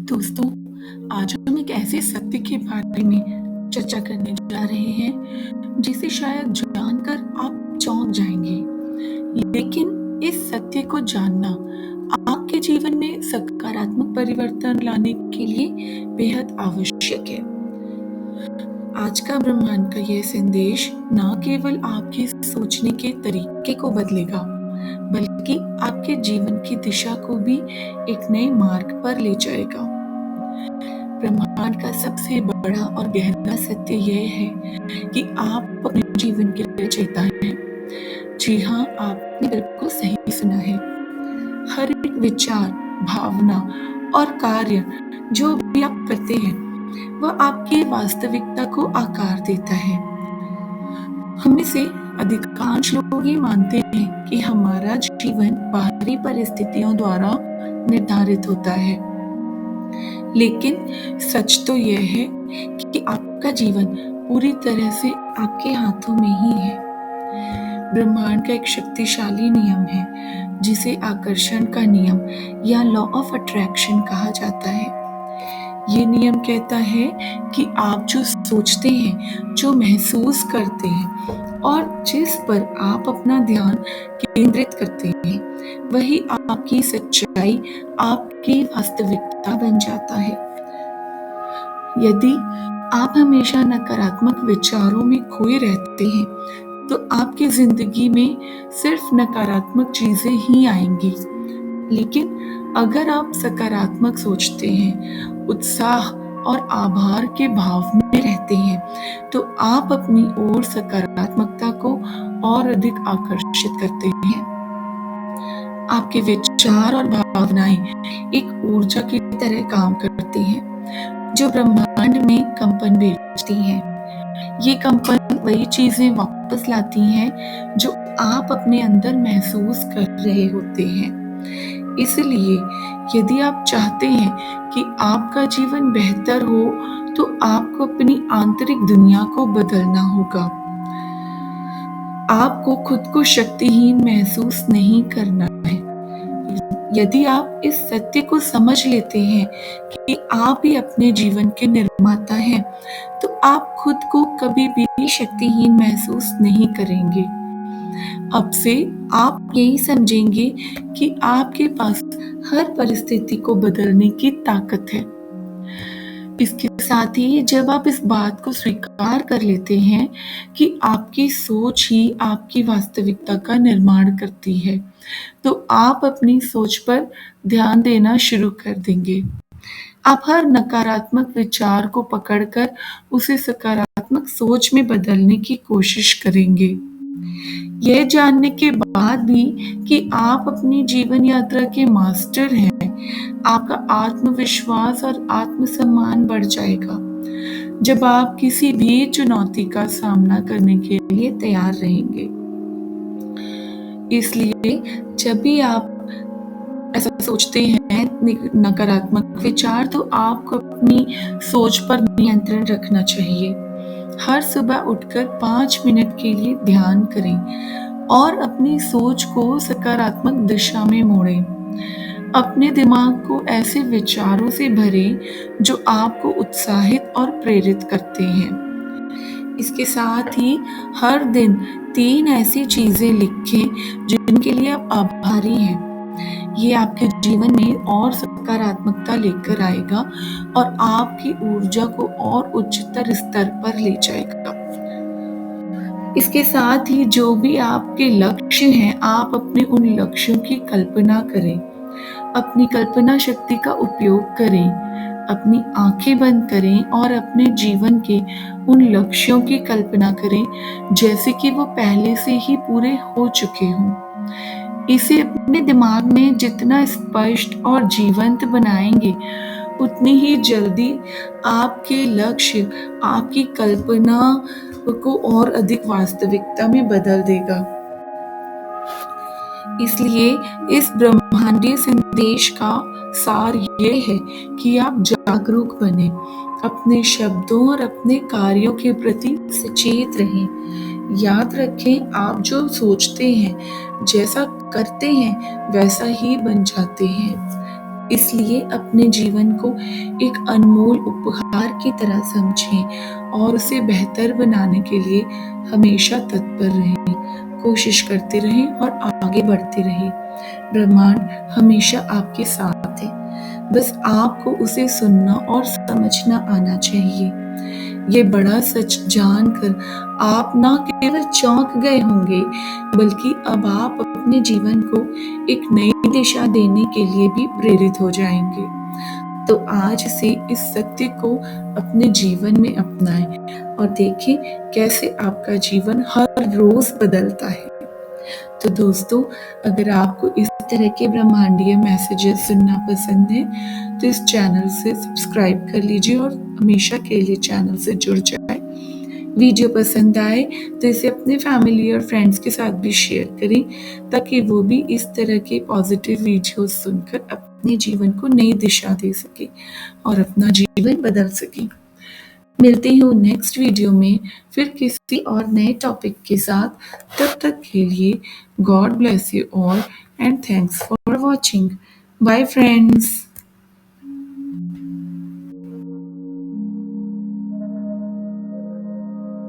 दोस्तों, आज हम एक ऐसे सत्य के बारे में चर्चा करने जा रहे हैं जिसे शायद जानकर आप चौंक जाएंगे। लेकिन इस सत्य को जानना आपके जीवन में सकारात्मक परिवर्तन लाने के लिए बेहद आवश्यक है। आज का ब्रह्मांड का यह संदेश न केवल आपके सोचने के तरीके को बदलेगा, बल्कि आपके जीवन की दिशा को भी एक नए मार्ग पर ले जाएगा। ब्रह्मांड का सबसे बड़ा और गहरा सत्य यह है कि आप अपने जीवन के रचयिता हैं। जी हाँ, आपने बिल्कुल सही सुना है। हर एक विचार, भावना और कार्य जो भी आप करते हैं, वह आपकी वास्तविकता को आकार देता है। हम में से अधिकांश लोग ये मानते हैं कि हमारा जीवन बाहरी परिस्थितियों द्वारा निर्धारित होता है, लेकिन सच तो यह है कि आपका जीवन पूरी तरह से आपके हाथों में ही है। ब्रह्मांड का एक शक्तिशाली नियम है जिसे आकर्षण का नियम या लॉ ऑफ अट्रैक्शन कहा जाता है। ये नियम कहता है कि आप जो सोचते हैं, जो महसूस करते हैं और जिस पर आप अपना ध्यान केंद्रित करते हैं, वही आपकी सच्चाई, आपकी वास्तविकता बन जाता है। यदि आप हमेशा नकारात्मक विचारों में खोए रहते हैं, तो आपकी जिंदगी में सिर्फ नकारात्मक चीजें ही आएंगी। लेकिन अगर आप सकारात्मक सोचते हैं, उत्साह और आभार के भाव में रहते हैं, तो आप अपनी ओर सकारात्मकता को और अधिक आकर्षित करते हैं। आपके विचार और भावनाएं एक ऊर्जा की तरह काम करती हैं, जो ब्रह्मांड में कंपन भेजती हैं। ये कंपन वही चीजें वापस लाती हैं जो आप अपने अंदर महसूस कर रहे होते हैं। इसलिए यदि आप चाहते हैं कि आपका जीवन बेहतर हो, तो आपको अपनी आंतरिक दुनिया को बदलना होगा। आपको खुद को शक्तिहीन महसूस नहीं करना है। यदि आप इस सत्य को समझ लेते हैं कि आप ही अपने जीवन के निर्माता हैं, तो आप खुद को कभी भी शक्तिहीन महसूस नहीं करेंगे। अब से आप यही समझेंगे कि आपके पास हर परिस्थिति को बदलने की ताकत है। इसके साथ ही जब आप इस बात को स्वीकार कर लेते हैं कि आपकी सोच ही आपकी वास्तविकता का निर्माण करती है, तो आप अपनी सोच पर ध्यान देना शुरू कर देंगे। आप हर नकारात्मक विचार को पकड़कर उसे सकारात्मक सोच में बदलने की कोशिश करेंगे। यह जानने के बाद भी कि आप अपनी जीवन यात्रा के मास्टर हैं, आपका आत्मविश्वास और आत्मसम्मान बढ़ जाएगा जब आप किसी भी चुनौती का सामना करने के लिए तैयार रहेंगे। इसलिए जब भी आप ऐसा सोचते हैं नकारात्मक विचार, तो आपको अपनी सोच पर नियंत्रण रखना चाहिए। हर सुबह उठकर 5 मिनट के लिए ध्यान करें और अपनी सोच को सकारात्मक दिशा में मोड़ें। अपने दिमाग को ऐसे विचारों से भरें जो आपको उत्साहित और प्रेरित करते हैं। इसके साथ ही हर दिन 3 ऐसी चीजें लिखें जिनके लिए आप आभारी हैं। ये आपके जीवन में और सकारात्मकता लेकर आएगा और आपकी ऊर्जा को और उच्चतर स्तर पर ले जाएगा। इसके साथ ही जो भी आपके लक्ष्य हैं, आप अपने उन लक्ष्यों की कल्पना करें। अपनी कल्पना शक्ति का उपयोग करें। अपनी आंखें बंद करें और अपने जीवन के उन लक्ष्यों की कल्पना करें जैसे कि वो पहले से ही पूरे हो चुके हों। इसे अपने दिमाग में जितना स्पष्ट और जीवंत बनाएंगे, उतनी ही जल्दी आपके लक्ष्य आपकी कल्पना को और अधिक वास्तविकता में बदल देगा। इसलिए इस ब्रह्मांडीय संदेश का सार ये है कि आप जागरूक बने, अपने शब्दों और अपने कार्यों के प्रति सचेत रहें। याद रखें, आप जो सोचते हैं, जैसा करते हैं, वैसा ही बन जाते हैं। इसलिए अपने जीवन को एक अनमोल उपहार की तरह समझें और उसे बेहतर बनाने के लिए हमेशा तत्पर रहें, कोशिश करते रहें और आगे बढ़ते रहें। ब्रह्मांड हमेशा आपके साथ है, बस आपको उसे सुनना और समझना आना चाहिए। ये बड़ा सच जानकर आप ना केवल चौंक गए होंगे, बल्कि अब आप अपने जीवन को एक नई दिशा देने के लिए भी प्रेरित हो जाएंगे। तो आज से इस सत्य को अपने जीवन में अपनाएं और देखें कैसे आपका जीवन हर रोज बदलता है। तो दोस्तों, अगर आपको इस तरह के ब्रह्मांडीय मैसेजेस सुनना पसंद है तो इस चैनल से सब्सक्राइब कर लीजिए और हमेशा के लिए चैनल से जुड़ जाए। वीडियो पसंद आए तो इसे अपने फैमिली और फ्रेंड्स के साथ भी शेयर करें, ताकि वो भी इस तरह के पॉजिटिव वीडियोस सुनकर अपने जीवन को नई दिशा दे सके और अपना जीवन बदल सके। मिलते हूँ नेक्स्ट वीडियो में फिर किसी और नए टॉपिक के साथ। तब तक के लिए God bless you all and thanks for watching. Bye friends.